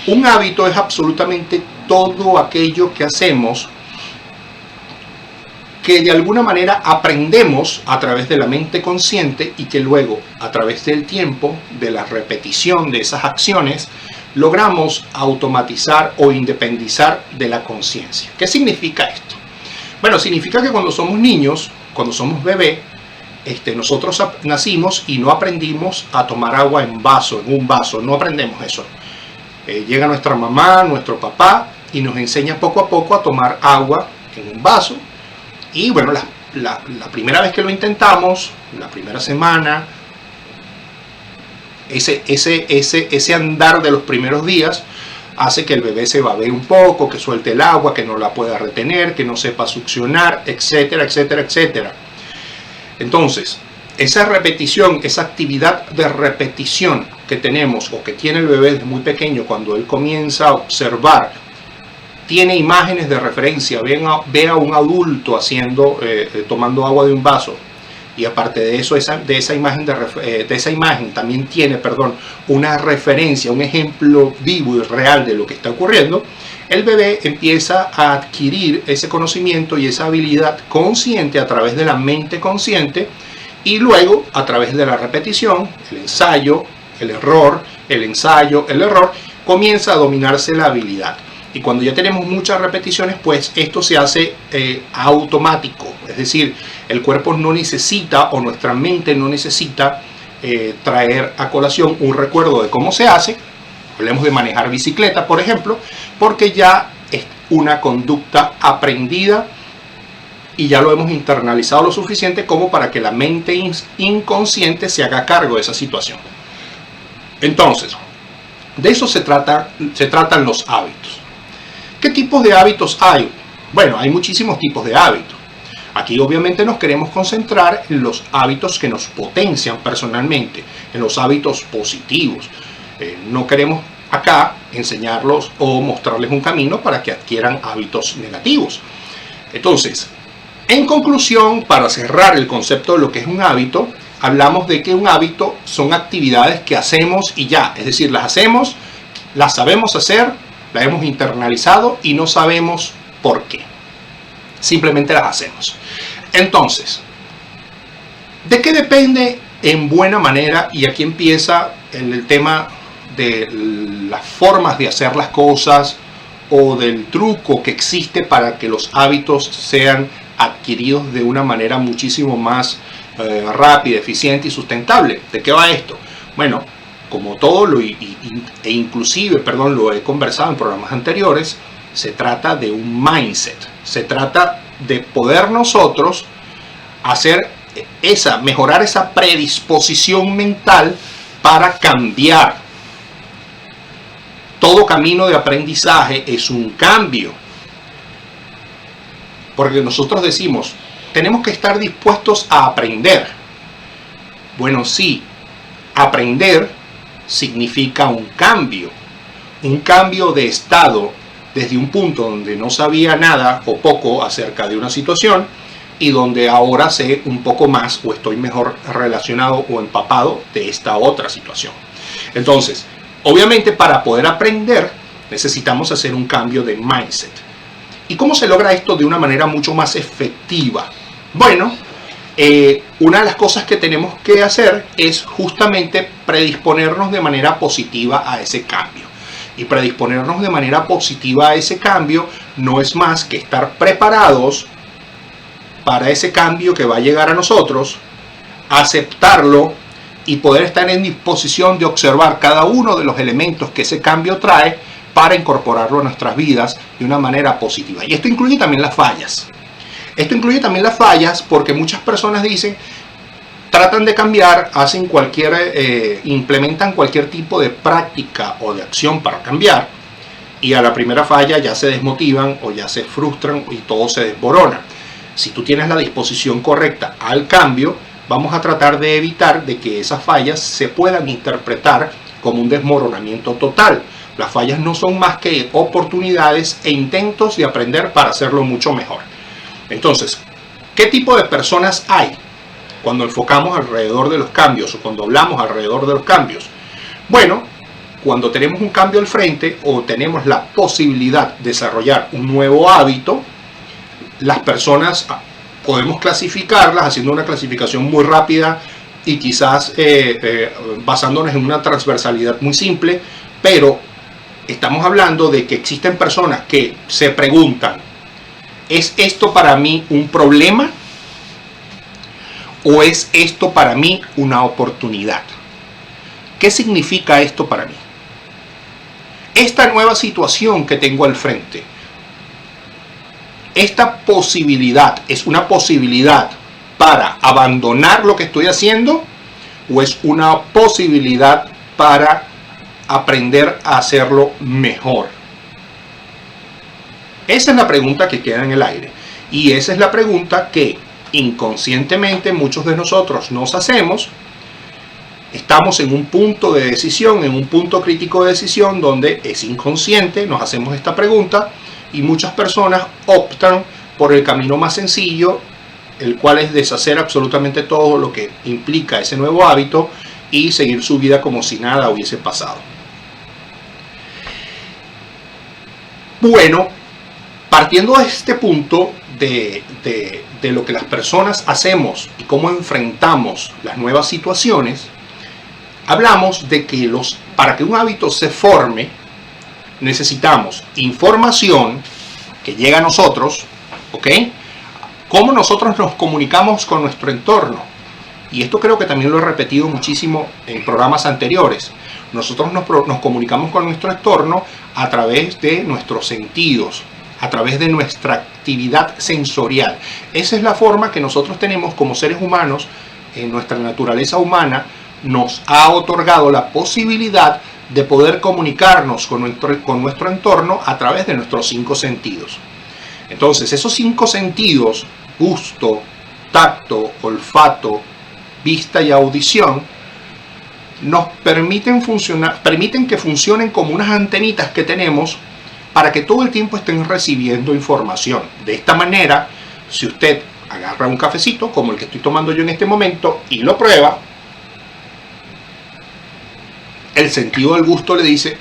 Un hábito es absolutamente todo aquello que hacemos que de alguna manera aprendemos a través de la mente consciente y que luego, a través del tiempo, de la repetición de esas acciones, logramos automatizar o independizar de la conciencia. ¿Qué significa esto? Bueno, significa que cuando somos niños, cuando somos bebés, nosotros nacimos y no aprendimos a tomar agua en un vaso, no aprendemos eso. Llega nuestra mamá, nuestro papá y nos enseña poco a poco a tomar agua en un vaso. Y bueno, la primera vez que lo intentamos, la primera semana, ese andar de los primeros días hace que el bebé se babee un poco, que suelte el agua, que no la pueda retener, que no sepa succionar, etcétera, etcétera, etcétera. Entonces, esa repetición, esa actividad de repetición que tenemos o que tiene el bebé desde muy pequeño, cuando él comienza a observar, tiene imágenes de referencia, ve a un adulto tomando agua de un vaso, y aparte de eso, de esa imagen también tiene, una referencia, un ejemplo vivo y real de lo que está ocurriendo. El bebé empieza a adquirir ese conocimiento y esa habilidad consciente a través de la mente consciente, y luego a través de la repetición, el ensayo, el error, comienza a dominarse la habilidad. Y cuando ya tenemos muchas repeticiones, pues esto se hace automático. Es decir, el cuerpo no necesita, o nuestra mente no necesita traer a colación un recuerdo de cómo se hace. Hablemos de manejar bicicleta, por ejemplo, porque ya es una conducta aprendida y ya lo hemos internalizado lo suficiente como para que la mente inconsciente se haga cargo de esa situación. Entonces, de eso se tratan los hábitos. ¿Qué tipos de hábitos hay? Bueno, hay muchísimos tipos de hábitos. Aquí obviamente nos queremos concentrar en los hábitos que nos potencian personalmente, en los hábitos positivos. No queremos acá enseñarlos o mostrarles un camino para que adquieran hábitos negativos. Entonces, en conclusión, para cerrar el concepto de lo que es un hábito, hablamos de que un hábito son actividades que hacemos y ya. Es decir, las hacemos, las sabemos hacer, la hemos internalizado y no sabemos por qué. Simplemente las hacemos. Entonces, ¿de qué depende en buena manera? Y aquí empieza el tema de las formas de hacer las cosas o del truco que existe para que los hábitos sean adquiridos de una manera muchísimo más rápida, eficiente y sustentable. ¿De qué va esto? Bueno, como todo lo he conversado en programas anteriores, se trata de un mindset. Se trata de poder nosotros mejorar esa predisposición mental para cambiar. Todo camino de aprendizaje es un cambio. Porque nosotros decimos, tenemos que estar dispuestos a aprender. Bueno, sí, aprender significa un cambio de estado desde un punto donde no sabía nada o poco acerca de una situación y donde ahora sé un poco más o estoy mejor relacionado o empapado de esta otra situación. Entonces, obviamente para poder aprender necesitamos hacer un cambio de mindset. ¿Y cómo se logra esto de una manera mucho más efectiva? Bueno, una de las cosas que tenemos que hacer es justamente predisponernos de manera positiva a ese cambio. Y predisponernos de manera positiva a ese cambio no es más que estar preparados para ese cambio que va a llegar a nosotros, aceptarlo y poder estar en disposición de observar cada uno de los elementos que ese cambio trae para incorporarlo a nuestras vidas de una manera positiva. Y esto incluye también las fallas. Porque muchas personas dicen, tratan de cambiar, implementan cualquier tipo de práctica o de acción para cambiar y a la primera falla ya se desmotivan o ya se frustran y todo se desborona. Si tú tienes la disposición correcta al cambio, vamos a tratar de evitar de que esas fallas se puedan interpretar como un desmoronamiento total. Las fallas no son más que oportunidades e intentos de aprender para hacerlo mucho mejor. Entonces, ¿qué tipo de personas hay cuando enfocamos alrededor de los cambios o cuando hablamos alrededor de los cambios? Bueno, cuando tenemos un cambio al frente o tenemos la posibilidad de desarrollar un nuevo hábito, las personas podemos clasificarlas haciendo una clasificación muy rápida y quizás basándonos en una transversalidad muy simple, pero estamos hablando de que existen personas que se preguntan, ¿es esto para mí un problema o es esto para mí una oportunidad? ¿Qué significa esto para mí? Esta nueva situación que tengo al frente, esta posibilidad, ¿es una posibilidad para abandonar lo que estoy haciendo o es una posibilidad para aprender a hacerlo mejor? Esa es la pregunta que queda en el aire y esa es la pregunta que inconscientemente muchos de nosotros nos hacemos. Estamos en un punto de decisión, en un punto crítico de decisión donde es inconsciente, nos hacemos esta pregunta y muchas personas optan por el camino más sencillo, el cual es deshacer absolutamente todo lo que implica ese nuevo hábito y seguir su vida como si nada hubiese pasado. Bueno, partiendo de este punto de lo que las personas hacemos y cómo enfrentamos las nuevas situaciones, hablamos de que para que un hábito se forme, necesitamos información que llega a nosotros, ¿ok? Cómo nosotros nos comunicamos con nuestro entorno. Y esto creo que también lo he repetido muchísimo en programas anteriores. Nosotros nos comunicamos con nuestro entorno a través de nuestros sentidos, a través de nuestra actividad sensorial. Esa es la forma que nosotros tenemos como seres humanos, en nuestra naturaleza humana, nos ha otorgado la posibilidad de poder comunicarnos con nuestro entorno a través de nuestros 5 sentidos. Entonces, esos 5 sentidos, gusto, tacto, olfato, vista y audición, nos permiten que funcionen como unas antenitas que tenemos para que todo el tiempo estén recibiendo información. De esta manera, si usted agarra un cafecito, como el que estoy tomando yo en este momento, y lo prueba, el sentido del gusto le dice,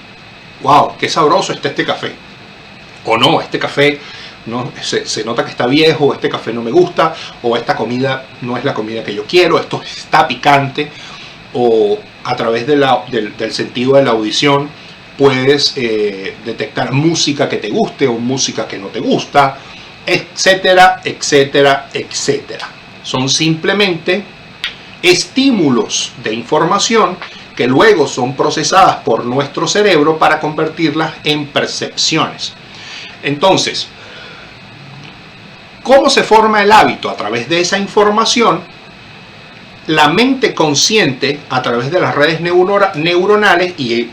wow, qué sabroso está este café. O no, este café no, se nota que está viejo, este café no me gusta, o esta comida no es la comida que yo quiero, esto está picante. O a través del sentido de la audición puedes detectar música que te guste o música que no te gusta, etcétera, etcétera, etcétera. Son simplemente estímulos de información que luego son procesadas por nuestro cerebro para convertirlas en percepciones. Entonces, ¿cómo se forma el hábito? A través de esa información, la mente consciente, a través de las redes neuronales, y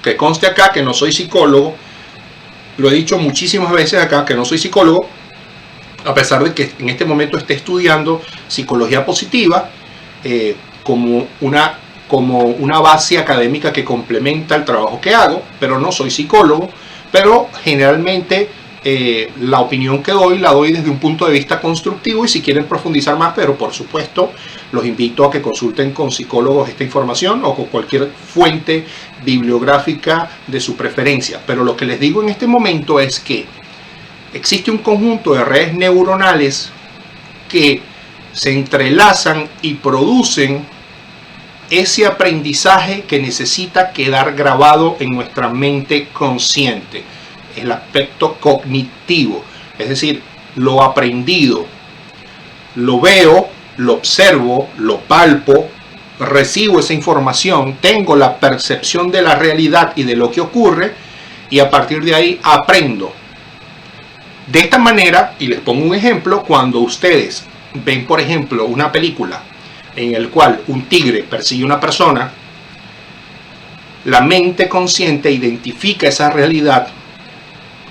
que conste acá que no soy psicólogo, lo he dicho muchísimas veces acá que no soy psicólogo, a pesar de que en este momento esté estudiando psicología positiva como una base académica que complementa el trabajo que hago, pero no soy psicólogo. Pero generalmente la opinión que doy la doy desde un punto de vista constructivo, y si quieren profundizar más, pero por supuesto los invito a que consulten con psicólogos esta información o con cualquier fuente bibliográfica de su preferencia. Pero lo que les digo en este momento es que existe un conjunto de redes neuronales que se entrelazan y producen ese aprendizaje que necesita quedar grabado en nuestra mente consciente, el aspecto cognitivo, es decir, lo aprendido, lo veo, lo observo, lo palpo, recibo esa información, tengo la percepción de la realidad y de lo que ocurre, y a partir de ahí aprendo. De esta manera, y les pongo un ejemplo, cuando ustedes ven, por ejemplo, una película en el cual un tigre persigue a una persona, la mente consciente identifica esa realidad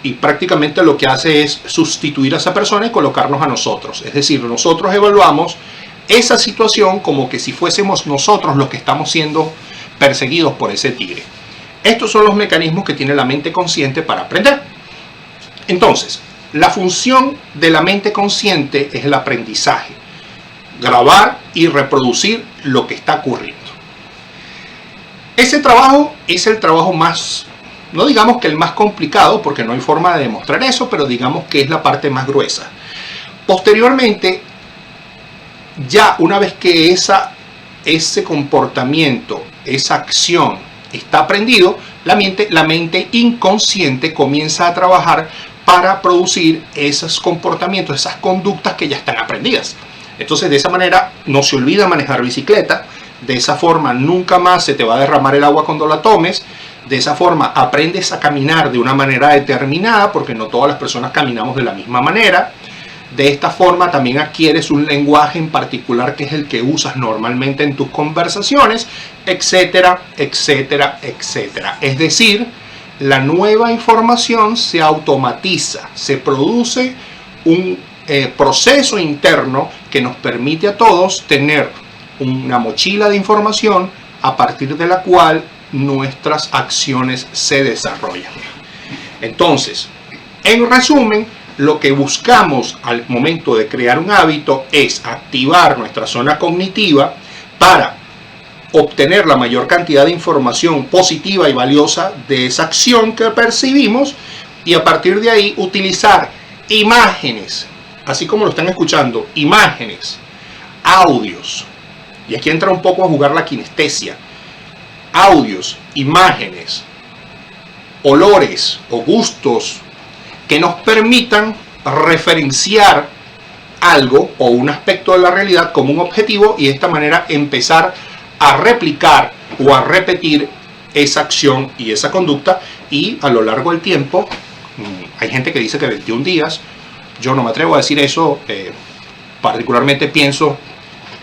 y prácticamente lo que hace es sustituir a esa persona y colocarnos a nosotros. Es decir, nosotros evaluamos esa situación como que si fuésemos nosotros los que estamos siendo perseguidos por ese tigre. Estos son los mecanismos que tiene la mente consciente para aprender. Entonces, la función de la mente consciente es el aprendizaje. Grabar y reproducir lo que está ocurriendo. Ese trabajo es el trabajo más, no digamos que el más complicado, porque no hay forma de demostrar eso, pero digamos que es la parte más gruesa. Posteriormente, ya una vez que ese comportamiento, esa acción está aprendido, la mente inconsciente comienza a trabajar para producir esos comportamientos, esas conductas que ya están aprendidas. Entonces, de esa manera no se olvida manejar bicicleta, de esa forma nunca más se te va a derramar el agua cuando la tomes, de esa forma aprendes a caminar de una manera determinada, porque no todas las personas caminamos de la misma manera. De esta forma también adquieres un lenguaje en particular que es el que usas normalmente en tus conversaciones, etcétera, etcétera, etcétera. Es decir, la nueva información se automatiza, se produce un proceso interno que nos permite a todos tener una mochila de información a partir de la cual nuestras acciones se desarrollan. Entonces, en resumen, lo que buscamos al momento de crear un hábito es activar nuestra zona cognitiva para obtener la mayor cantidad de información positiva y valiosa de esa acción que percibimos, y a partir de ahí utilizar imágenes, así como lo están escuchando, imágenes, audios, y aquí entra un poco a jugar la kinestesia, audios, imágenes, olores o gustos que nos permitan referenciar algo o un aspecto de la realidad como un objetivo, y de esta manera empezar a replicar o a repetir esa acción y esa conducta. Y a lo largo del tiempo, hay gente que dice que 21 días, yo no me atrevo a decir eso, particularmente pienso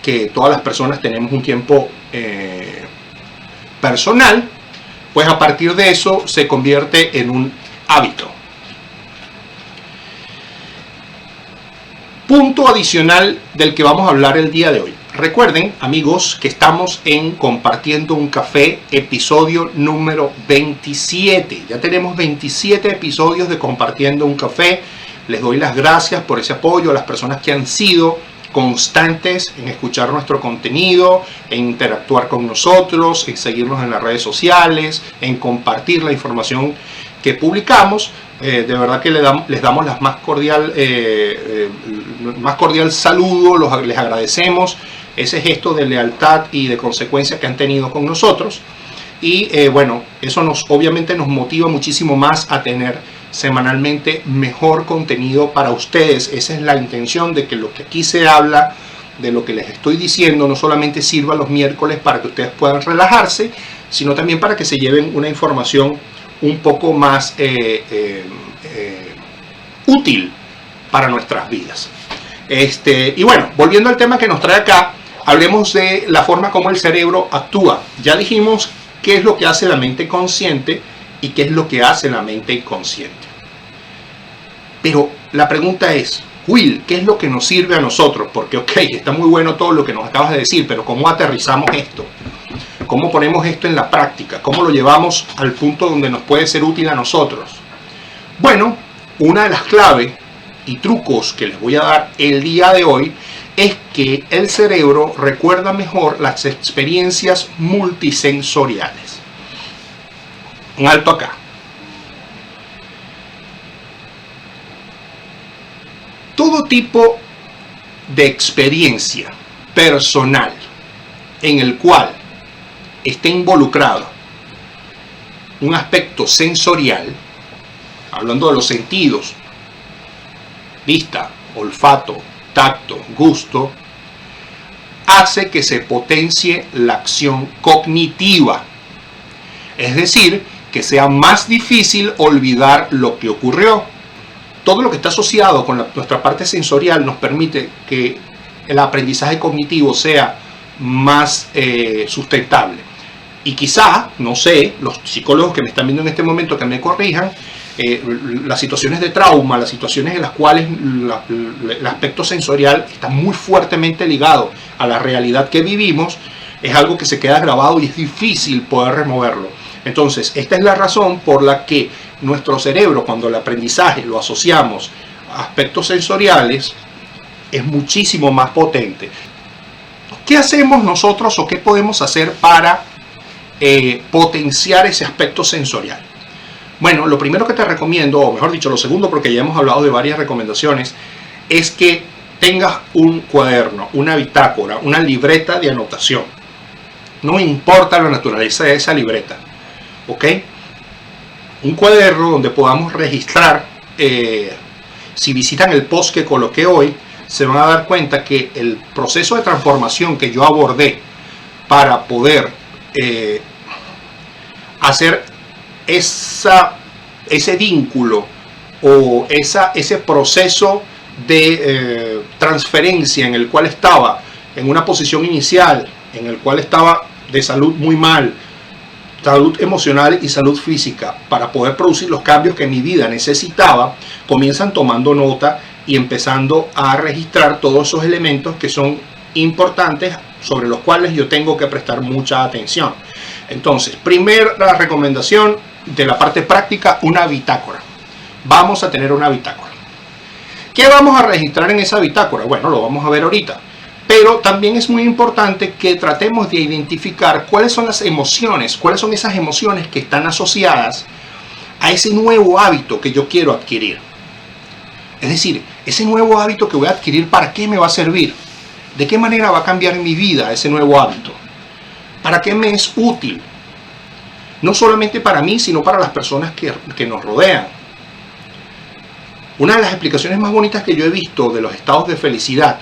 que todas las personas tenemos un tiempo personal, pues a partir de eso se convierte en un hábito. Punto adicional del que vamos a hablar el día de hoy. Recuerden, amigos, que estamos en Compartiendo un Café, episodio número 27. Ya tenemos 27 episodios de Compartiendo un Café. Les doy las gracias por ese apoyo a las personas que han sido constantes en escuchar nuestro contenido, en interactuar con nosotros, en seguirnos en las redes sociales, en compartir la información que publicamos. De verdad que les damos las más cordial saludo, les agradecemos ese gesto de lealtad y de consecuencia que han tenido con nosotros, y bueno, eso obviamente nos motiva muchísimo más a tener semanalmente mejor contenido para ustedes. Esa es la intención, de que lo que aquí se habla, de lo que les estoy diciendo, no solamente sirva los miércoles para que ustedes puedan relajarse, sino también para que se lleven una información un poco más útil para nuestras vidas. Y bueno, volviendo al tema que nos trae acá, hablemos de la forma como el cerebro actúa. Ya dijimos qué es lo que hace la mente consciente y qué es lo que hace la mente inconsciente. Pero la pregunta es, Will, ¿qué es lo que nos sirve a nosotros? Porque ok, está muy bueno todo lo que nos acabas de decir, pero ¿cómo aterrizamos esto? ¿Cómo ponemos esto en la práctica? ¿Cómo lo llevamos al punto donde nos puede ser útil a nosotros? Bueno, una de las claves y trucos que les voy a dar el día de hoy es que el cerebro recuerda mejor las experiencias multisensoriales. Un alto acá. Todo tipo de experiencia personal en el cual esté involucrado un aspecto sensorial, hablando de los sentidos, vista, olfato, tacto, gusto, hace que se potencie la acción cognitiva. Es decir, que sea más difícil olvidar lo que ocurrió. Todo lo que está asociado con nuestra parte sensorial nos permite que el aprendizaje cognitivo sea más sustentable. Y quizá, no sé, los psicólogos que me están viendo en este momento que me corrijan, las situaciones de trauma, las situaciones en las cuales el aspecto sensorial está muy fuertemente ligado a la realidad que vivimos, es algo que se queda grabado y es difícil poder removerlo. Entonces, esta es la razón por la que nuestro cerebro, cuando el aprendizaje lo asociamos a aspectos sensoriales, es muchísimo más potente. ¿Qué hacemos nosotros o qué podemos hacer para potenciar ese aspecto sensorial? Bueno, lo primero que te recomiendo, o mejor dicho, lo segundo, porque ya hemos hablado de varias recomendaciones, es que tengas un cuaderno, una bitácora, una libreta de anotación. No importa la naturaleza de esa libreta, ¿ok? Un cuaderno donde podamos registrar, si visitan el post que coloqué hoy, se van a dar cuenta que el proceso de transformación que yo abordé para poder hacer ese vínculo o ese proceso de transferencia en el cual estaba en una posición inicial, en el cual estaba de salud muy mal, salud emocional y salud física, para poder producir los cambios que mi vida necesitaba, comienzan tomando nota y empezando a registrar todos esos elementos que son importantes, sobre los cuales yo tengo que prestar mucha atención. Entonces, primera recomendación de la parte práctica, una bitácora. Vamos a tener una bitácora. ¿Qué vamos a registrar en esa bitácora? Bueno, lo vamos a ver ahorita. Pero también es muy importante que tratemos de identificar cuáles son las emociones, cuáles son esas emociones que están asociadas a ese nuevo hábito que yo quiero adquirir. Es decir, ese nuevo hábito que voy a adquirir, ¿para qué me va a servir? ¿De qué manera va a cambiar mi vida ese nuevo hábito? ¿Para qué me es útil? No solamente para mí, sino para las personas que nos rodean. Una de las explicaciones más bonitas que yo he visto de los estados de felicidad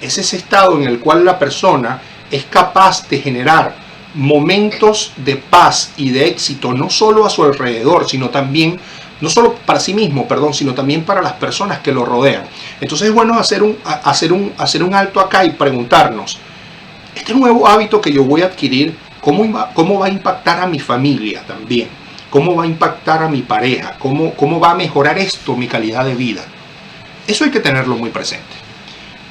es ese estado en el cual la persona es capaz de generar momentos de paz y de éxito, no solo a su alrededor, sino también, no solo para sí mismo, sino también para las personas que lo rodean. Entonces es bueno hacer un alto acá y preguntarnos, este nuevo hábito que yo voy a adquirir, ¿cómo va a impactar a mi familia también? ¿Cómo va a impactar a mi pareja? ¿Cómo va a mejorar esto mi calidad de vida? Eso hay que tenerlo muy presente.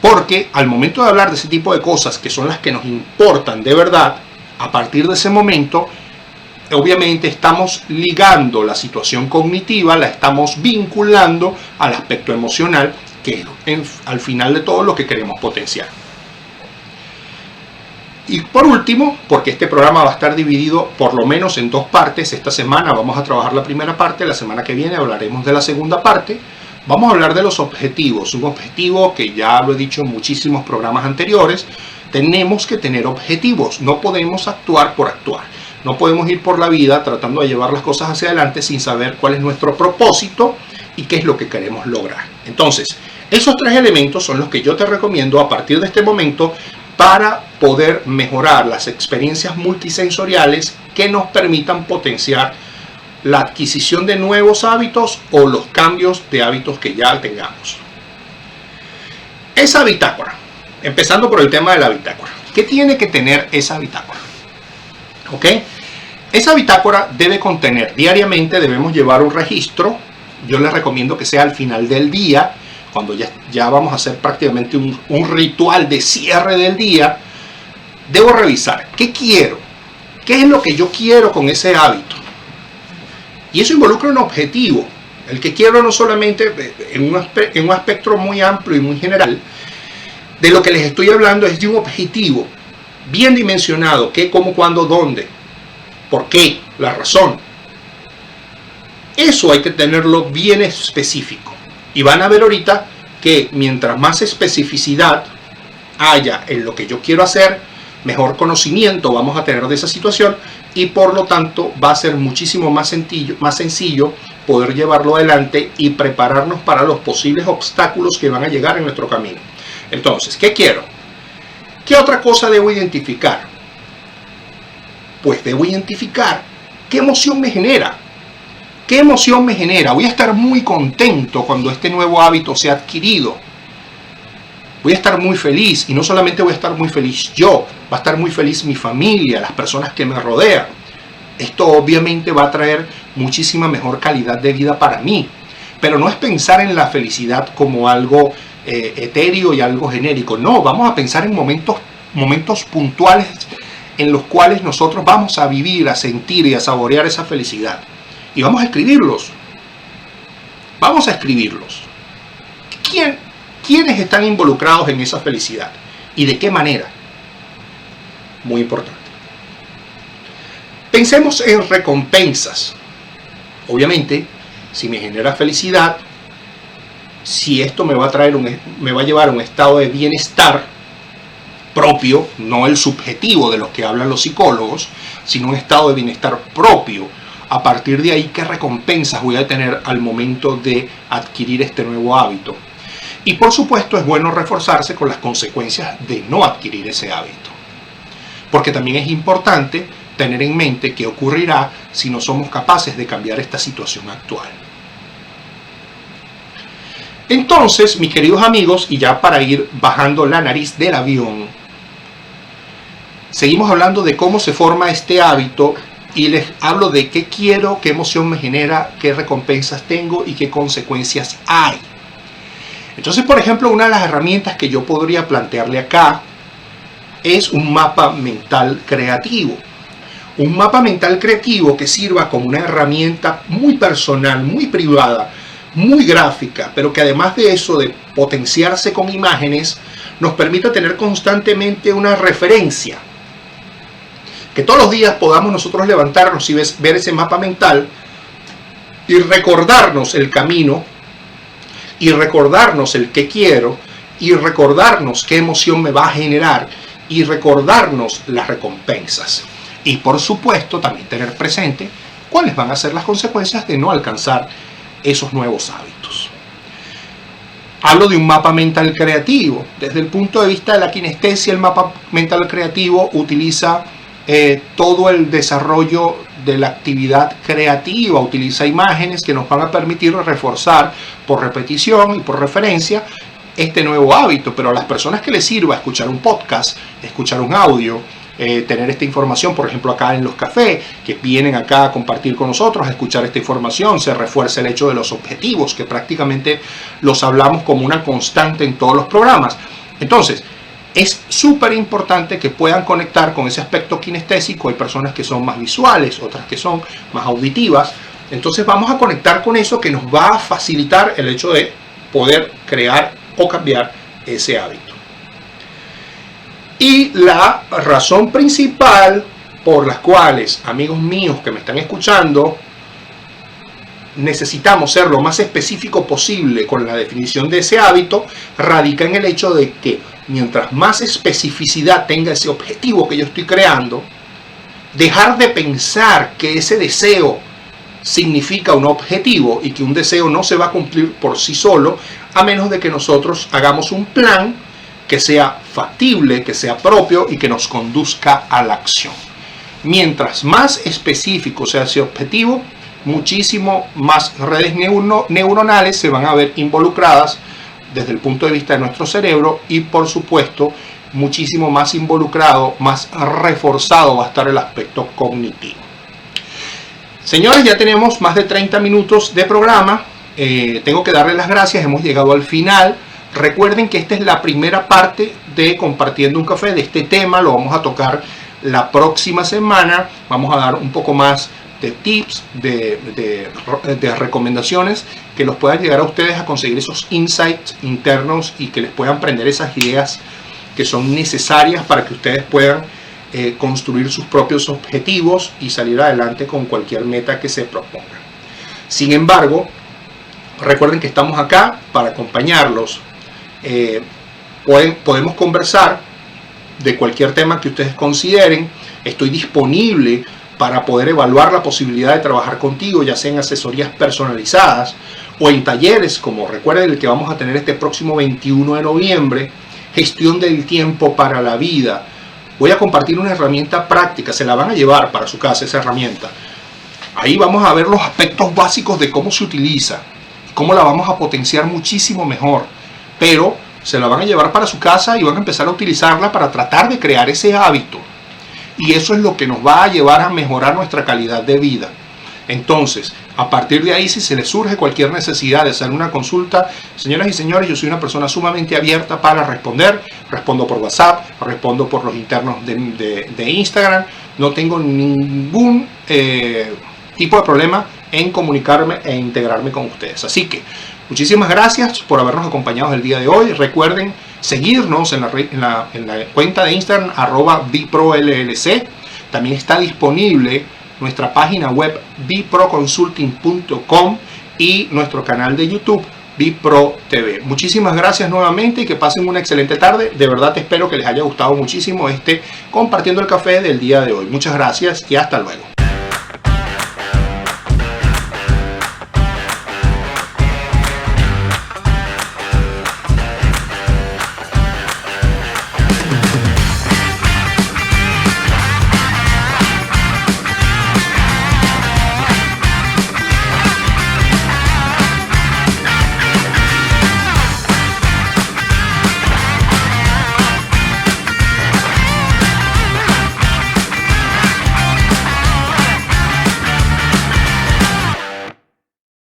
Porque al momento de hablar de ese tipo de cosas, que son las que nos importan de verdad, a partir de ese momento, obviamente estamos ligando la situación cognitiva, la estamos vinculando al aspecto emocional, que es al final de todo lo que queremos potenciar. Y por último, porque este programa va a estar dividido por lo menos en dos partes, esta semana vamos a trabajar la primera parte, la semana que viene hablaremos de la segunda parte. Vamos a hablar de los objetivos, un objetivo que ya lo he dicho en muchísimos programas anteriores. Tenemos que tener objetivos, no podemos actuar por actuar. No podemos ir por la vida tratando de llevar las cosas hacia adelante sin saber cuál es nuestro propósito y qué es lo que queremos lograr. Entonces, esos tres elementos son los que yo te recomiendo a partir de este momento para poder mejorar las experiencias multisensoriales que nos permitan potenciar la adquisición de nuevos hábitos o los cambios de hábitos que ya tengamos. Esa bitácora, empezando por el tema de la bitácora. ¿Qué tiene que tener esa bitácora? ¿Ok? Esa bitácora debe contener, diariamente debemos llevar un registro. Yo les recomiendo que sea al final del día, cuando ya vamos a hacer prácticamente un ritual de cierre del día. Debo revisar, ¿qué quiero? ¿Qué es lo que yo quiero con ese hábito? Y eso involucra un objetivo. El que quiero no solamente en un aspecto muy amplio y muy general. De lo que les estoy hablando es de un objetivo bien dimensionado. ¿Qué, cómo, cuándo, dónde? ¿Por qué? La razón. Eso hay que tenerlo bien específico. Y van a ver ahorita que mientras más especificidad haya en lo que yo quiero hacer, mejor conocimiento vamos a tener de esa situación y por lo tanto va a ser muchísimo más sencillo poder llevarlo adelante y prepararnos para los posibles obstáculos que van a llegar en nuestro camino. Entonces, ¿qué quiero? ¿Qué otra cosa debo identificar? Pues debo identificar qué emoción me genera. ¿Qué emoción me genera? Voy a estar muy contento cuando este nuevo hábito sea adquirido. Voy a estar muy feliz, y no solamente voy a estar muy feliz yo, va a estar muy feliz mi familia, las personas que me rodean. Esto obviamente va a traer muchísima mejor calidad de vida para mí, pero no es pensar en la felicidad como algo etéreo y algo genérico. No, vamos a pensar en momentos puntuales en los cuales nosotros vamos a vivir, a sentir y a saborear esa felicidad. Y vamos a escribirlos. Vamos a escribirlos. ¿Quiénes están involucrados en esa felicidad? ¿Y de qué manera? Muy importante. Pensemos en recompensas. Obviamente, si me genera felicidad, si esto me va a llevar a un estado de bienestar propio, no el subjetivo de los que hablan los psicólogos, sino un estado de bienestar propio. A partir de ahí, ¿qué recompensas voy a tener al momento de adquirir este nuevo hábito? Y por supuesto es bueno reforzarse con las consecuencias de no adquirir ese hábito. Porque también es importante tener en mente qué ocurrirá si no somos capaces de cambiar esta situación actual. Entonces, mis queridos amigos, y ya para ir bajando la nariz del avión, seguimos hablando de cómo se forma este hábito y les hablo de qué quiero, qué emoción me genera, qué recompensas tengo y qué consecuencias hay. Entonces, por ejemplo, una de las herramientas que yo podría plantearle acá es un mapa mental creativo. Un mapa mental creativo que sirva como una herramienta muy personal, muy privada, muy gráfica, pero que además de eso, de potenciarse con imágenes, nos permita tener constantemente una referencia. Que todos los días podamos nosotros levantarnos y ver ese mapa mental y recordarnos el camino, y recordarnos el qué quiero, y recordarnos qué emoción me va a generar, y recordarnos las recompensas. Y por supuesto también tener presente cuáles van a ser las consecuencias de no alcanzar esos nuevos hábitos. Hablo de un mapa mental creativo. Desde el punto de vista de la kinestesia, el mapa mental creativo utiliza todo el desarrollo de la actividad creativa, utiliza imágenes que nos van a permitir reforzar por repetición y por referencia este nuevo hábito. Pero a las personas que les sirva escuchar un podcast, escuchar un audio, tener esta información, por ejemplo acá en los cafés, que vienen acá a compartir con nosotros, a escuchar esta información, se refuerza el hecho de los objetivos, que prácticamente los hablamos como una constante en todos los programas. Entonces, es súper importante que puedan conectar con ese aspecto kinestésico. Hay personas que son más visuales, otras que son más auditivas. Entonces vamos a conectar con eso que nos va a facilitar el hecho de poder crear o cambiar ese hábito. Y la razón principal por las cuales, amigos míos que me están escuchando, necesitamos ser lo más específico posible con la definición de ese hábito, radica en el hecho de que mientras más especificidad tenga ese objetivo que yo estoy creando, dejar de pensar que ese deseo significa un objetivo y que un deseo no se va a cumplir por sí solo, a menos de que nosotros hagamos un plan que sea factible, que sea propio y que nos conduzca a la acción. Mientras más específico sea ese objetivo, muchísimo más redes neuronales se van a ver involucradas desde el punto de vista de nuestro cerebro y por supuesto muchísimo más involucrado, más reforzado va a estar el aspecto cognitivo. Señores, ya tenemos más de 30 minutos de programa. Tengo que darles las gracias, hemos llegado al final. Recuerden que esta es la primera parte de Compartiendo un Café de este tema. Lo vamos a tocar la próxima semana. Vamos a dar un poco más de tips, de recomendaciones que los puedan llegar a ustedes a conseguir esos insights internos y que les puedan prender esas ideas que son necesarias para que ustedes puedan construir sus propios objetivos y salir adelante con cualquier meta que se propongan. Sin embargo, recuerden que estamos acá para acompañarlos. Podemos conversar de cualquier tema que ustedes consideren. Estoy disponible para poder evaluar la posibilidad de trabajar contigo, ya sea en asesorías personalizadas o en talleres, como recuerden el que vamos a tener este próximo 21 de noviembre, gestión del tiempo para la vida. Voy a compartir una herramienta práctica, se la van a llevar para su casa esa herramienta. Ahí vamos a ver los aspectos básicos de cómo se utiliza, cómo la vamos a potenciar muchísimo mejor, pero se la van a llevar para su casa y van a empezar a utilizarla para tratar de crear ese hábito. Y eso es lo que nos va a llevar a mejorar nuestra calidad de vida. Entonces, a partir de ahí, si se les surge cualquier necesidad de hacer una consulta, señoras y señores, yo soy una persona sumamente abierta para responder. Respondo por WhatsApp, respondo por los internos de Instagram. No tengo ningún tipo de problema en comunicarme e integrarme con ustedes. Así que, muchísimas gracias por habernos acompañado el día de hoy. Recuerden seguirnos en la cuenta de Instagram @BiproLLC. También está disponible nuestra página web biproconsulting.com y nuestro canal de YouTube Bipro TV. Muchísimas gracias nuevamente y que pasen una excelente tarde. De verdad espero que les haya gustado muchísimo compartiendo el café del día de hoy. Muchas gracias y hasta luego.